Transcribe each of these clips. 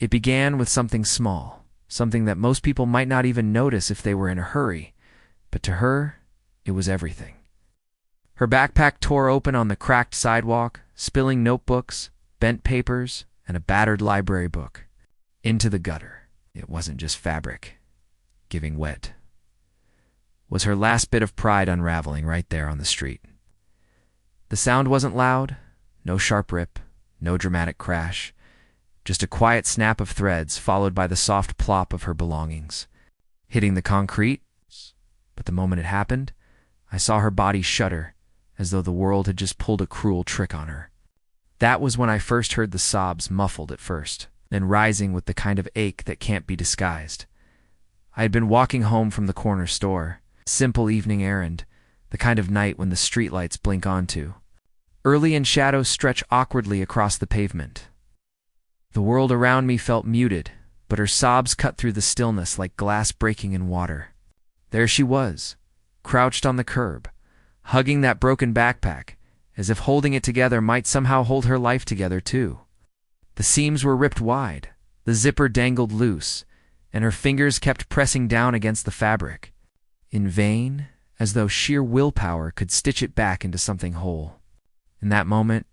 It began with something small, something that most people might not even notice if they were in a hurry, but to her, it was everything. Her backpack tore open on the cracked sidewalk, spilling notebooks, bent papers, and a battered library book into the gutter. It wasn't just fabric giving wet. Was her last bit of pride unraveling right there on the street. The sound wasn't loud, no sharp rip, no dramatic crash, just a quiet snap of threads followed by the soft plop of her belongings, hitting the concrete. But the moment it happened, I saw her body shudder, as though the world had just pulled a cruel trick on her. That was when I first heard the sobs, muffled at first, then rising with the kind of ache that can't be disguised. I had been walking home from the corner store, simple evening errand, the kind of night when the streetlights blink onto. Early and shadows stretch awkwardly across the pavement. The world around me felt muted, but her sobs cut through the stillness like glass breaking in water. There she was, crouched on the curb, hugging that broken backpack, as if holding it together might somehow hold her life together too. The seams were ripped wide, the zipper dangled loose, and her fingers kept pressing down against the fabric. In vain, as though sheer willpower could stitch it back into something whole. In that moment,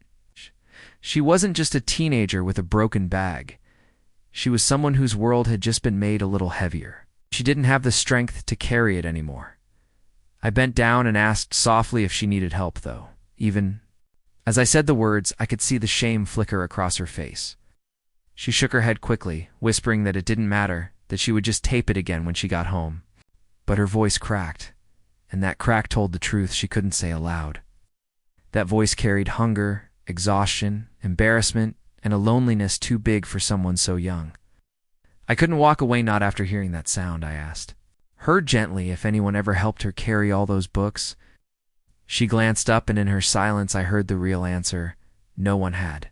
she wasn't just a teenager with a broken bag. She was someone whose world had just been made a little heavier. She didn't have the strength to carry it anymore. I bent down and asked softly if she needed help, though. Even as I said the words, I could see the shame flicker across her face. She shook her head quickly, whispering that it didn't matter, that she would just tape it again when she got home. But her voice cracked, and that crack told the truth she couldn't say aloud. That voice carried hunger, exhaustion, embarrassment, and a loneliness too big for someone so young. I couldn't walk away not after hearing that sound, I asked her gently if anyone ever helped her carry all those books. She glanced up, and in her silence I heard the real answer. No one had.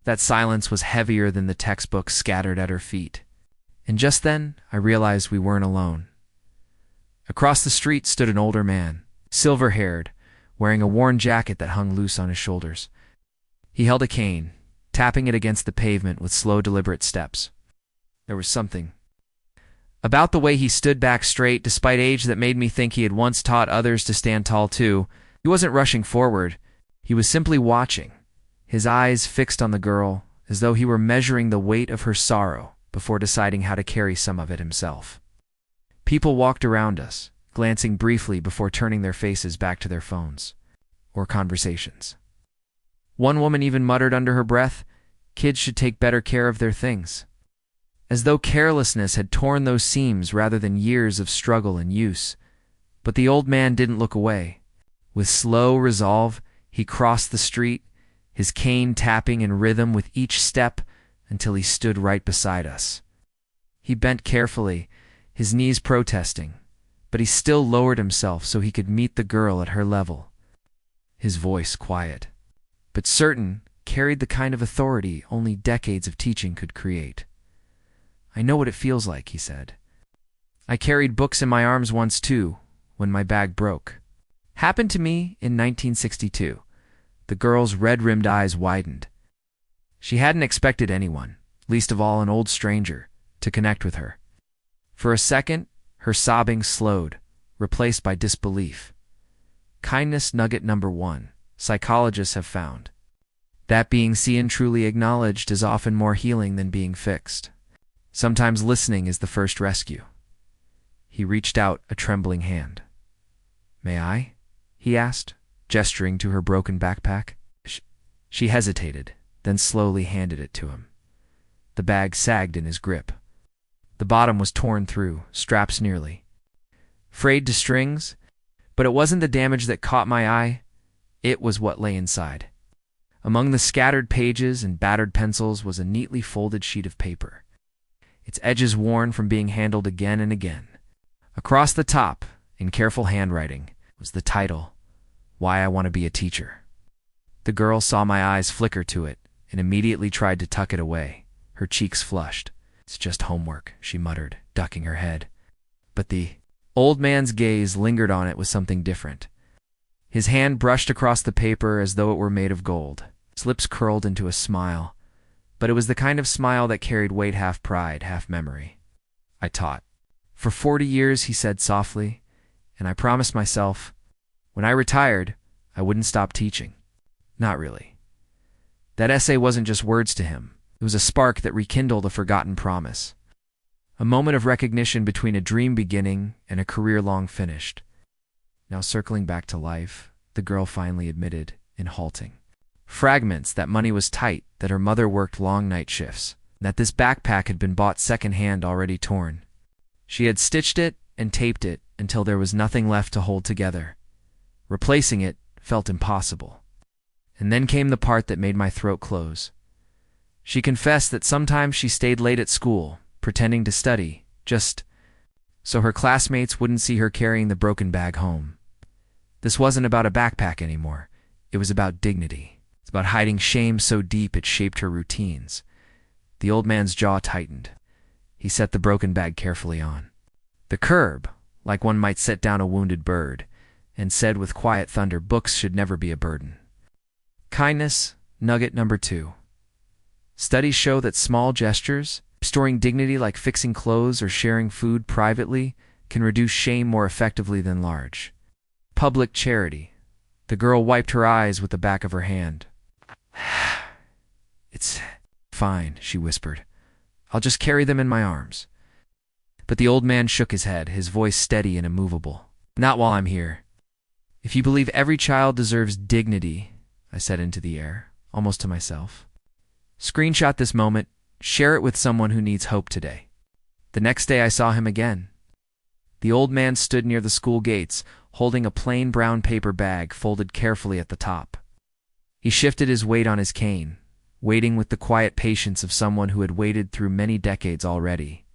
That silence was heavier than the textbooks scattered at her feet. And just then, I realized we weren't alone. Across the street stood an older man, silver-haired, wearing a worn jacket that hung loose on his shoulders. He held a cane, tapping it against the pavement with slow, deliberate steps. There was something about the way he stood back straight, despite age, that made me think he had once taught others to stand tall too. He wasn't rushing forward. He was simply watching, his eyes fixed on the girl, as though he were measuring the weight of her sorrow before deciding how to carry some of it himself. People walked around us, glancing briefly before turning their faces back to their phones or conversations. One woman even muttered under her breath, "Kids should take better care of their things," as though carelessness had torn those seams rather than years of struggle and use. But the old man didn't look away. With slow resolve, he crossed the street, his cane tapping in rhythm with each step until he stood right beside us. He bent carefully, his knees protesting, but he still lowered himself so he could meet the girl at her level. His voice, quiet, but certain, carried the kind of authority only decades of teaching could create. "I know what it feels like," he said. "I carried books in my arms once too, when my bag broke. Happened to me in 1962. The girl's red-rimmed eyes widened. She hadn't expected anyone, least of all an old stranger, to connect with her. For a second, her sobbing slowed, replaced by disbelief. Kindness nugget number 1, psychologists have found. That being seen truly acknowledged is often more healing than being fixed. Sometimes listening is the first rescue. He reached out a trembling hand. "May I?" he asked, gesturing to her broken backpack. She hesitated, then slowly handed it to him. The bag sagged in his grip. The bottom was torn through, straps nearly frayed to strings, but it wasn't the damage that caught my eye. It was what lay inside. Among the scattered pages and battered pencils was a neatly folded sheet of paper, its edges worn from being handled again and again. Across the top, in careful handwriting, was the title, "Why I Want to Be a Teacher." The girl saw my eyes flicker to it and immediately tried to tuck it away, her cheeks flushed. "It's just homework," she muttered, ducking her head. But the old man's gaze lingered on it with something different. His hand brushed across the paper as though it were made of gold. His lips curled into a smile, but it was the kind of smile that carried weight, half pride, half memory. I taught. For 40 years, he said softly, and I promised myself, when I retired, I wouldn't stop teaching. Not really. That essay wasn't just words to him. It was a spark that rekindled a forgotten promise. A moment of recognition between a dream beginning and a career long finished. Now circling back to life, the girl finally admitted, in halting fragments, that money was tight, that her mother worked long night shifts, that this backpack had been bought second-hand, already torn. She had stitched it and taped it until there was nothing left to hold together. Replacing it felt impossible. And then came the part that made my throat close. She confessed that sometimes she stayed late at school, pretending to study, just so her classmates wouldn't see her carrying the broken bag home. This wasn't about a backpack anymore. It was about dignity. It's about hiding shame so deep it shaped her routines. The old man's jaw tightened. He set the broken bag carefully on the curb, like one might set down a wounded bird, and said with quiet thunder, books should never be a burden. Kindness, nugget number 2. Studies show that small gestures, restoring dignity like fixing clothes or sharing food privately, can reduce shame more effectively than large public charity. The girl wiped her eyes with the back of her hand. It's fine, she whispered. I'll just carry them in my arms. But the old man shook his head, his voice steady and immovable. Not while I'm here. If you believe every child deserves dignity, I said into the air, almost to myself. Screenshot this moment, share it with someone who needs hope today. The next day I saw him again. The old man stood near the school gates, holding a plain brown paper bag folded carefully at the top. He shifted his weight on his cane, waiting with the quiet patience of someone who had waited through many decades already.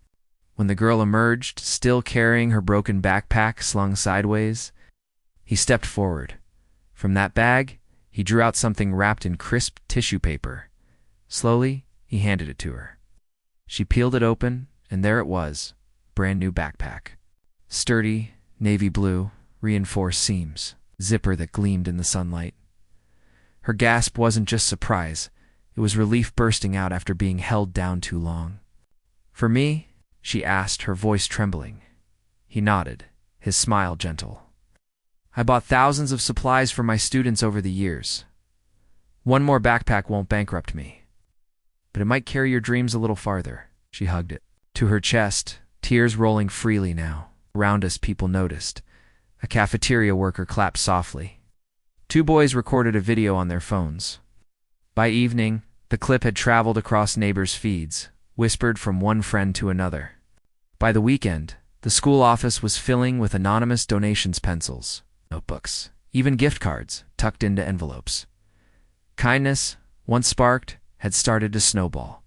When the girl emerged, still carrying her broken backpack slung sideways, he stepped forward. From that bag, he drew out something wrapped in crisp tissue paper. Slowly, he handed it to her. She peeled it open, and there it was, brand new backpack. Sturdy, navy blue, reinforced seams, zipper that gleamed in the sunlight. Her gasp wasn't just surprise, it was relief bursting out after being held down too long. For me? She asked, her voice trembling. He nodded, his smile gentle. I bought thousands of supplies for my students over the years. One more backpack won't bankrupt me. But it might carry your dreams a little farther. She hugged it to her chest, tears rolling freely now. Around us, people noticed. A cafeteria worker clapped softly. 2 boys recorded a video on their phones. By evening, the clip had traveled across neighbors' feeds, whispered from one friend to another. By the weekend, the school office was filling with anonymous donations, pencils, notebooks, even gift cards tucked into envelopes. Kindness, once sparked, had started to snowball.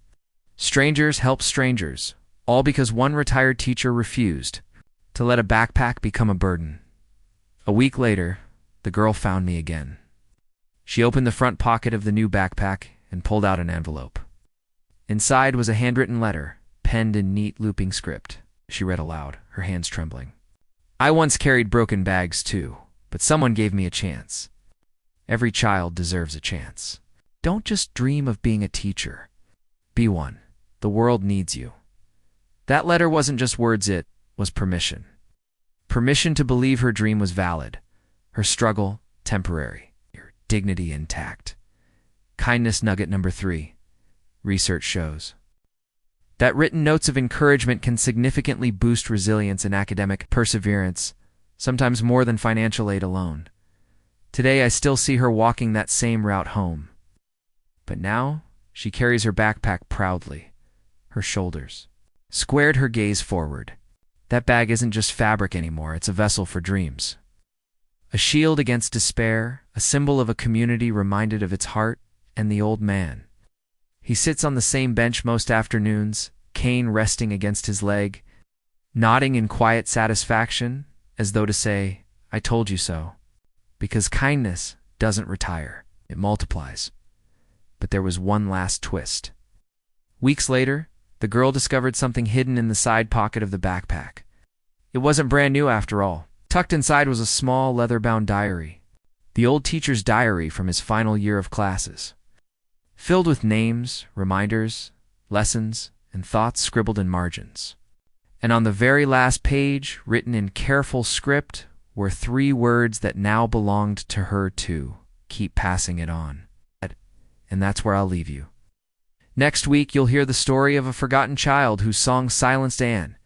Strangers helped strangers, all because one retired teacher refused to let a backpack become a burden. A week later, the girl found me again. She opened the front pocket of the new backpack and pulled out an envelope. Inside was a handwritten letter, penned in neat looping script. She read aloud, her hands trembling. I once carried broken bags too, but someone gave me a chance. Every child deserves a chance. Don't just dream of being a teacher. Be one. The world needs you. That letter wasn't just words, it was permission. Permission to believe her dream was valid, her struggle temporary, her dignity intact. Kindness nugget number 3. Research shows that written notes of encouragement can significantly boost resilience and academic perseverance, sometimes more than financial aid alone. Today I still see her walking that same route home. But now she carries her backpack proudly, her shoulders squared, her gaze forward. That bag isn't just fabric anymore, it's a vessel for dreams. A shield against despair, a symbol of a community reminded of its heart and the old man. He sits on the same bench most afternoons, cane resting against his leg, nodding in quiet satisfaction, as though to say, I told you so. Because kindness doesn't retire, it multiplies. But there was one last twist. Weeks later, the girl discovered something hidden in the side pocket of the backpack. It wasn't brand new after all. Tucked inside was a small leather-bound diary. The old teacher's diary from his final year of classes. filled with names, reminders, lessons, and thoughts scribbled in margins. And on the very last page, written in careful script, were 3 words that now belonged to her too. Keep passing it on. And that's where I'll leave you. Next week, you'll hear the story of a forgotten child whose song silenced Anne.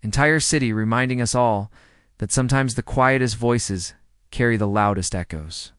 Entire city reminding us all that sometimes the quietest voices carry the loudest echoes.